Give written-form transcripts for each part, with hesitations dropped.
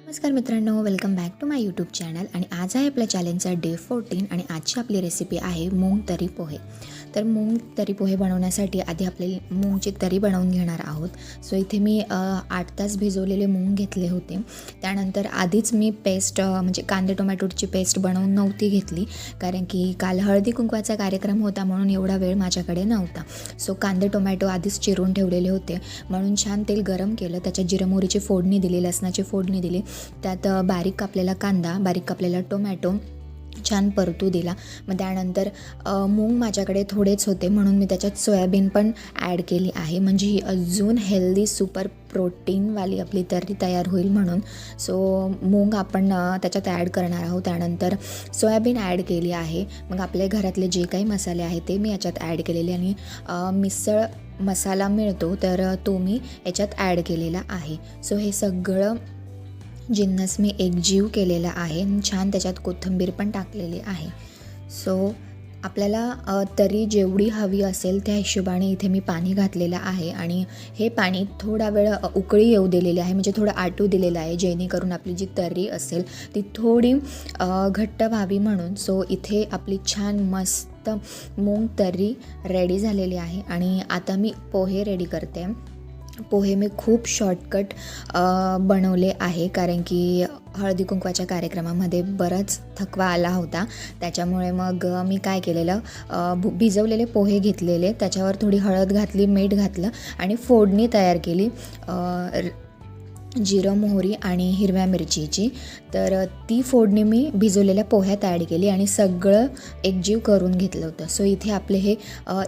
नमस्कार मित्रांनो, welcome back to my YouTube channel. आणि आज आहे आपल्या चॅलेंजचा डे 14 आणि आजची आपली रेसिपी आहे मूग तरी पोहे. तर मूग तरी पोहे बनवण्यासाठी आधी आपल्याला मूगची तरी बनवून घेणार आहोत. सो इथे मी 8 तास भिजवलेले मूग घेतले होते. त्यानंतर आधीच मी पेस्ट म्हणजे कांदे टोमॅटोची पेस्ट बनवून नव्हती घेतली, कारण की काल हळदी कुंकवाचा कार्यक्रम होता म्हणून एवढा वेळ माझ्याकडे नव्हता. सो कांदे टोमॅटो आधीच चिरून ठेवलेले होते. म्हणून छान तेल गरम केलं, त्याच्यात जिरं मोहरीची फोडणी दिली, लसणाची फोडणी दिली, त्यात बारीक कापलेला कांदा, बारीक कापलेला टोमॅटो छान परतू दिला. मग त्यानंतर मूग माझ्याकडे थोडेच होते म्हणून मी त्याच्यात सोयाबीन पण ॲड केली आहे, म्हणजे ही अजून हेल्दी सुपर प्रोटीनवाली आपली तर्री तयार होईल म्हणून. सो मूग आपण त्याच्यात ॲड करणार आहोत. त्यानंतर सोयाबीन ॲड केली आहे. मग आपल्या घरातले जे काही मसाले आहेत ते मी याच्यात ॲड केलेले, आणि मिसळ मसाला मिळतो तर तो मी याच्यात ॲड केलेला आहे. सो हे सगळं जिन्नस मी एकजीव केलेला आहे. छान त्याच्यात कोथिंबीर पण टाकलेली आहे. सो आपल्याला तरी जेवढी हवी असेल त्या हिशोबाने इथे मी पाणी घातलेलं आहे, आणि हे पाणी थोडा वेळ उकळी येऊ दिलेली आहे, म्हणजे थोडं आटू दिलेलं आहे, जेणेकरून आपली जी तर्री असेल ती थोडी घट्ट व्हावी म्हणून. सो इथे आपली छान मस्त मूग तर्री रेडी झालेली आहे. आणि आता मी पोहे रेडी करते. पोहे मी खूप शॉर्टकट बनवले आहे, कारण की हळदी कुंकवाच्या कार्यक्रमामध्ये बराच थकवा आला होता. त्याच्यामुळे मग मी काय केलेलं, भिजवलेले पोहे घेतलेले, त्याच्यावर थोडी हळद घातली, मीठ घातलं आणि फोडणी तयार केली जिरं मोहरी आणि हिरव्या मिरचीची. तर ती फोडणी मी भिजवलेल्या पोह्यात ॲड केली आणि सगळं एकजीव करून घेतलं होतं. सो इथे आपले हे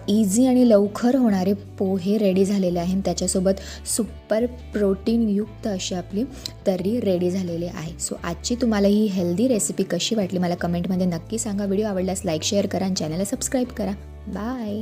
इझी आणि लवकर होणारे पोहे रेडी झालेले आहेत. त्याच्यासोबत सुपर प्रोटीनयुक्त अशी आपली तर्री रेडी झालेली आहे. सो आजची तुम्हाला ही हेल्दी रेसिपी कशी वाटली मला कमेंटमध्ये नक्की सांगा. व्हिडिओ आवडल्यास लाईक शेअर करा आणि चॅनलला सबस्क्राईब करा. बाय.